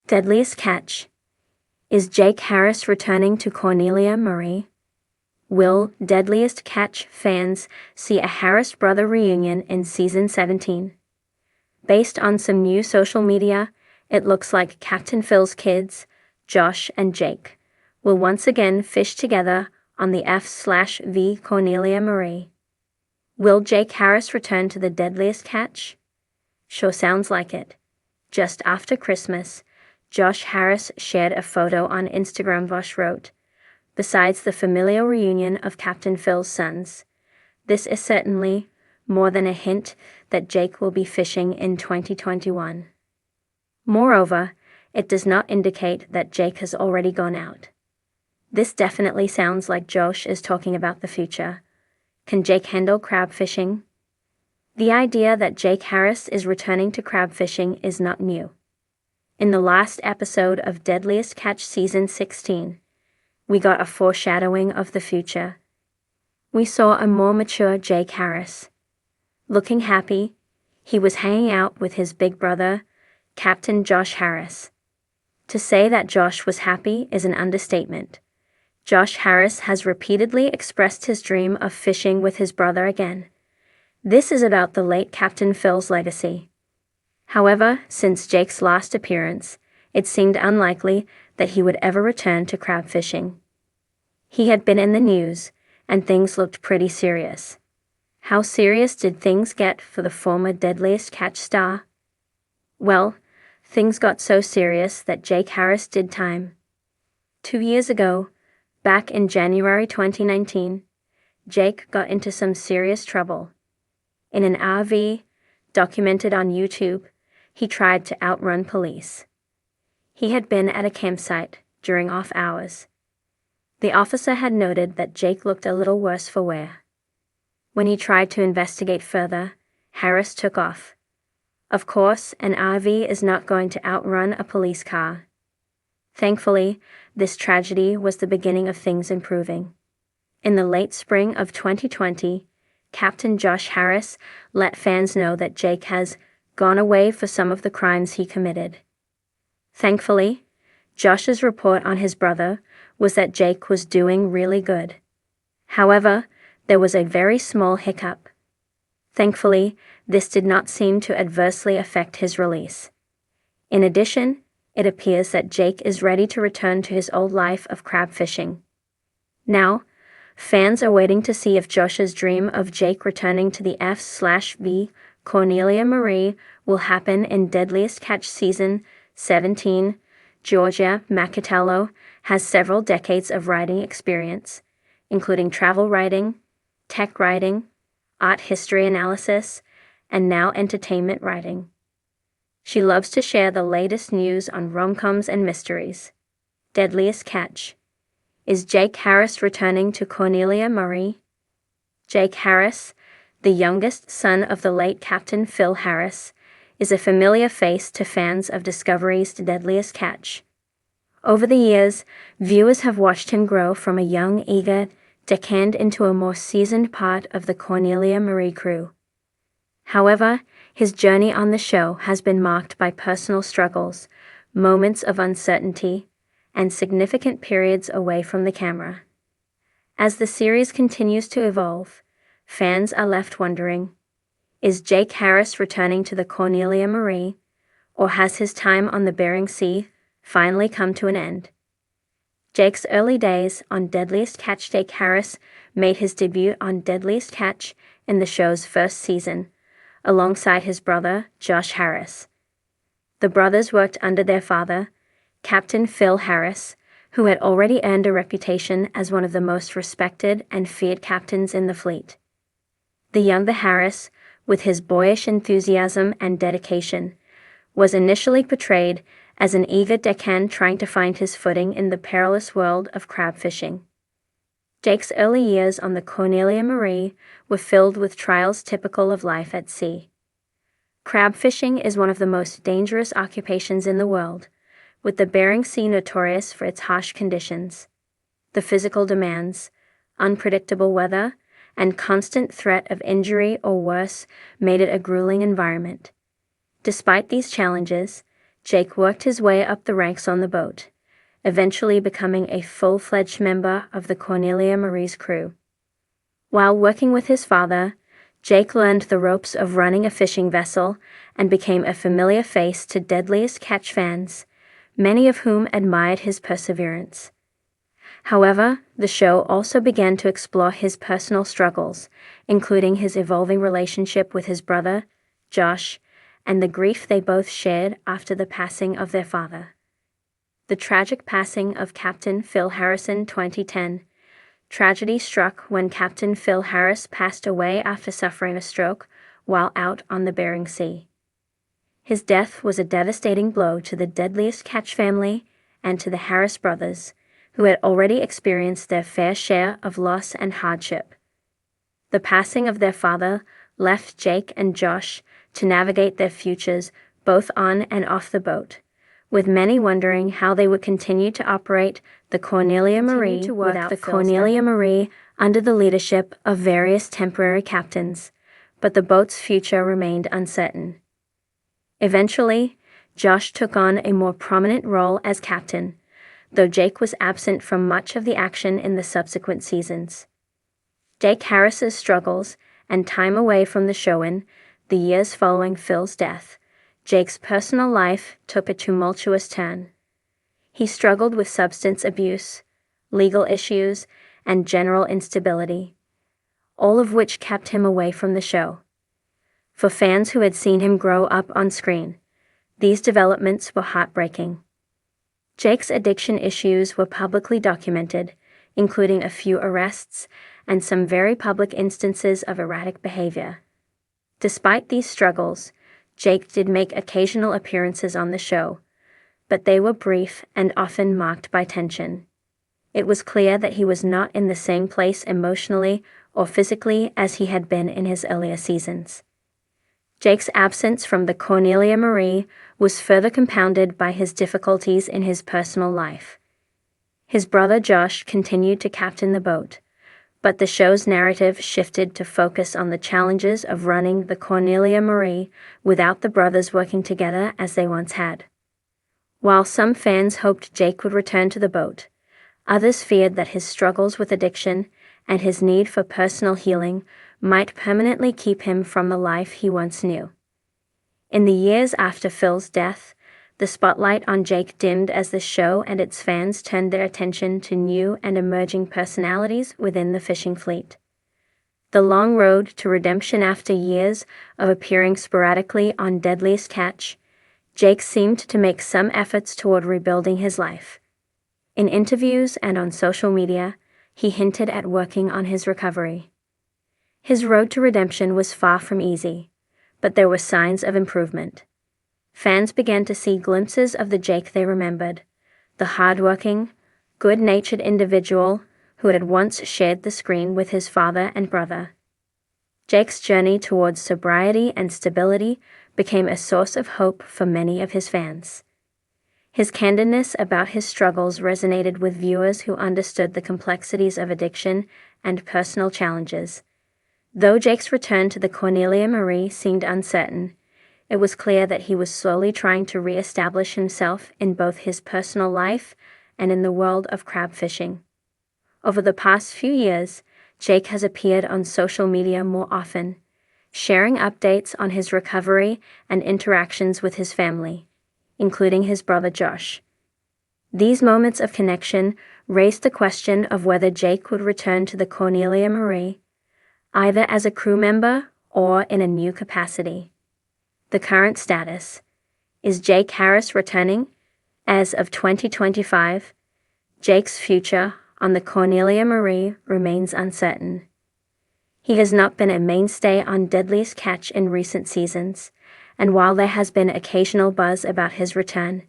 Deadliest catch. Is Jake Harris returning to Cornelia Marie? Will Deadliest Catch fans see a Harris brother reunion in Season 17? Based on some new social media, it looks like Captain Phil's kids, Josh and Jake, will once again fish together on the F/V Cornelia Marie. Will Jake Harris return to the Deadliest Catch? Sure sounds like it. Just after Christmas, Josh Harris shared a photo on Instagram. Josh wrote, "Besides the familial reunion of Captain Phil's sons, this is certainly more than a hint that Jake will be fishing in 2021. Moreover, it does not indicate that Jake has already gone out. This definitely sounds like Josh is talking about the future. Can Jake handle crab fishing?" The idea that Jake Harris is returning to crab fishing is not new. In the last episode of Deadliest Catch Season 16, we got a foreshadowing of the future. We saw a more mature Jake Harris. Looking happy, he was hanging out with his big brother, Captain Josh Harris. To say that Josh was happy is an understatement. Josh Harris has repeatedly expressed his dream of fishing with his brother again. This is about the late Captain Phil's legacy. However, since Jake's last appearance, it seemed unlikely that he would ever return to crab fishing. He had been in the news, and things looked pretty serious. How serious did things get for the former Deadliest Catch star? Well, things got so serious that Jake Harris did time. 2 years ago, back in January 2019, Jake got into some serious trouble. In an RV, documented on YouTube, he tried to outrun police. He had been at a campsite during off hours. The officer had noted that Jake looked a little worse for wear. When he tried to investigate further, Harris took off. Of course, an RV is not going to outrun a police car. Thankfully, this tragedy was the beginning of things improving. In the late spring of 2020, Captain Josh Harris let fans know that Jake has gone away for some of the crimes he committed. Thankfully, Josh's report on his brother was that Jake was doing really good. However, there was a very small hiccup. Thankfully, this did not seem to adversely affect his release. In addition, it appears that Jake is ready to return to his old life of crab fishing. Now, fans are waiting to see if Josh's dream of Jake returning to the F/V Cornelia Marie will happen in Deadliest Catch Season 17. Georgia Macatello has several decades of writing experience, including travel writing, tech writing, art history analysis, and now entertainment writing. She loves to share the latest news on rom-coms and mysteries. Deadliest Catch. Is Jake Harris returning to Cornelia Marie? Jake Harris, the youngest son of the late Captain Phil Harris, is a familiar face to fans of Discovery's Deadliest Catch. Over the years, viewers have watched him grow from a young, eager deckhand into a more seasoned part of the Cornelia Marie crew. However, his journey on the show has been marked by personal struggles, moments of uncertainty, and significant periods away from the camera. As the series continues to evolve, fans are left wondering, is Jake Harris returning to the Cornelia Marie, or has his time on the Bering Sea finally come to an end? Jake's early days on Deadliest Catch. Jake Harris made his debut on Deadliest Catch in the show's first season, alongside his brother, Josh Harris. The brothers worked under their father, Captain Phil Harris, who had already earned a reputation as one of the most respected and feared captains in the fleet. The younger Harris, with his boyish enthusiasm and dedication, was initially portrayed as an eager deckhand trying to find his footing in the perilous world of crab fishing. Jake's early years on the Cornelia Marie were filled with trials typical of life at sea. Crab fishing is one of the most dangerous occupations in the world, with the Bering Sea notorious for its harsh conditions. The physical demands, unpredictable weather, and constant threat of injury or worse made it a grueling environment. Despite these challenges, Jake worked his way up the ranks on the boat, eventually becoming a full-fledged member of the Cornelia Marie's crew. While working with his father, Jake learned the ropes of running a fishing vessel and became a familiar face to Deadliest Catch fans, many of whom admired his perseverance. However, the show also began to explore his personal struggles, including his evolving relationship with his brother, Josh, and the grief they both shared after the passing of their father. The tragic passing of Captain Phil Harris in 2010. Tragedy struck when Captain Phil Harris passed away after suffering a stroke while out on the Bering Sea. His death was a devastating blow to the Deadliest Catch family and to the Harris brothers, who had already experienced their fair share of loss and hardship. The passing of their father left Jake and Josh to navigate their futures both on and off the boat, with many wondering how they would continue to operate the Cornelia Marie without the Cornelia Marie under the leadership of various temporary captains, but the boat's future remained uncertain. Eventually, Josh took on a more prominent role as captain, though Jake was absent from much of the action in the subsequent seasons. Jake Harris's struggles and time away from the show in the years following Phil's death, Jake's personal life took a tumultuous turn. He struggled with substance abuse, legal issues, and general instability, all of which kept him away from the show. For fans who had seen him grow up on screen, these developments were heartbreaking. Jake's addiction issues were publicly documented, including a few arrests and some very public instances of erratic behavior. Despite these struggles, Jake did make occasional appearances on the show, but they were brief and often marked by tension. It was clear that he was not in the same place emotionally or physically as he had been in his earlier seasons. Jake's absence from the Cornelia Marie was further compounded by his difficulties in his personal life. His brother Josh continued to captain the boat, but the show's narrative shifted to focus on the challenges of running the Cornelia Marie without the brothers working together as they once had. While some fans hoped Jake would return to the boat, others feared that his struggles with addiction and his need for personal healing might permanently keep him from the life he once knew. In the years after Phil's death, the spotlight on Jake dimmed as the show and its fans turned their attention to new and emerging personalities within the fishing fleet. The long road to redemption. After years of appearing sporadically on Deadliest Catch, Jake seemed to make some efforts toward rebuilding his life. In interviews and on social media, he hinted at working on his recovery. His road to redemption was far from easy, but there were signs of improvement. Fans began to see glimpses of the Jake they remembered, the hard-working, good-natured individual who had once shared the screen with his father and brother. Jake's journey towards sobriety and stability became a source of hope for many of his fans. His candidness about his struggles resonated with viewers who understood the complexities of addiction and personal challenges. Though Jake's return to the Cornelia Marie seemed uncertain, it was clear that he was slowly trying to re-establish himself in both his personal life and in the world of crab fishing. Over the past few years, Jake has appeared on social media more often, sharing updates on his recovery and interactions with his family, including his brother Josh. These moments of connection raised the question of whether Jake would return to the Cornelia Marie, either as a crew member or in a new capacity. The current status: is Jake Harris returning? As of 2025, Jake's future on the Cornelia Marie remains uncertain. He has not been a mainstay on Deadliest Catch in recent seasons, and while there has been occasional buzz about his return,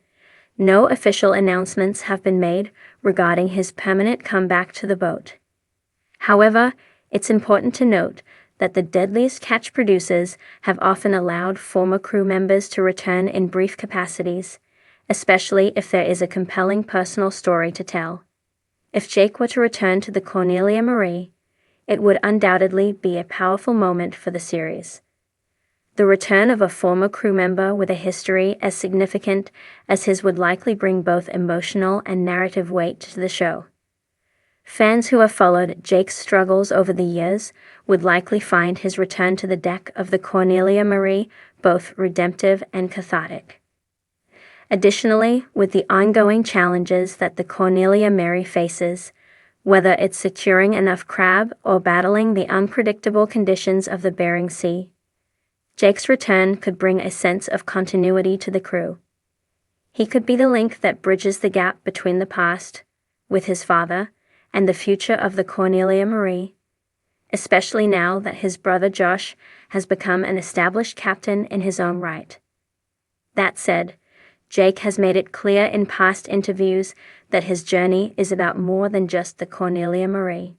no official announcements have been made regarding his permanent comeback to the boat. However, it's important to note that the Deadliest Catch producers have often allowed former crew members to return in brief capacities, especially if there is a compelling personal story to tell. If Jake were to return to the Cornelia Marie, it would undoubtedly be a powerful moment for the series. The return of a former crew member with a history as significant as his would likely bring both emotional and narrative weight to the show. Fans who have followed Jake's struggles over the years would likely find his return to the deck of the Cornelia Marie both redemptive and cathartic. Additionally, with the ongoing challenges that the Cornelia Marie faces, whether it's securing enough crab or battling the unpredictable conditions of the Bering Sea, Jake's return could bring a sense of continuity to the crew. He could be the link that bridges the gap between the past, with his father, and the future of the Cornelia Marie, especially now that his brother Josh has become an established captain in his own right. That said, Jake has made it clear in past interviews that his journey is about more than just the Cornelia Marie.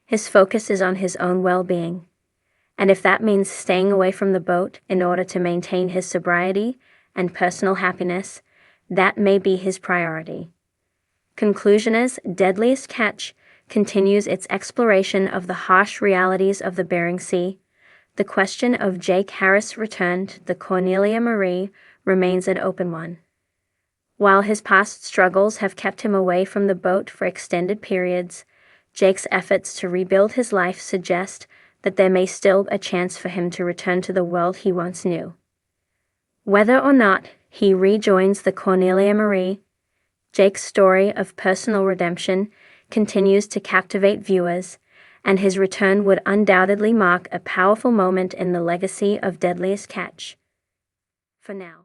His focus is on his own well-being, and if that means staying away from the boat in order to maintain his sobriety and personal happiness, that may be his priority. Conclusion is, Deadliest Catch continues its exploration of the harsh realities of the Bering Sea. The question of Jake Harris' return to the Cornelia Marie remains an open one. While his past struggles have kept him away from the boat for extended periods, Jake's efforts to rebuild his life suggest that there may still be a chance for him to return to the world he once knew. Whether or not he rejoins the Cornelia Marie, Jake's story of personal redemption continues to captivate viewers, and his return would undoubtedly mark a powerful moment in the legacy of Deadliest Catch. For now.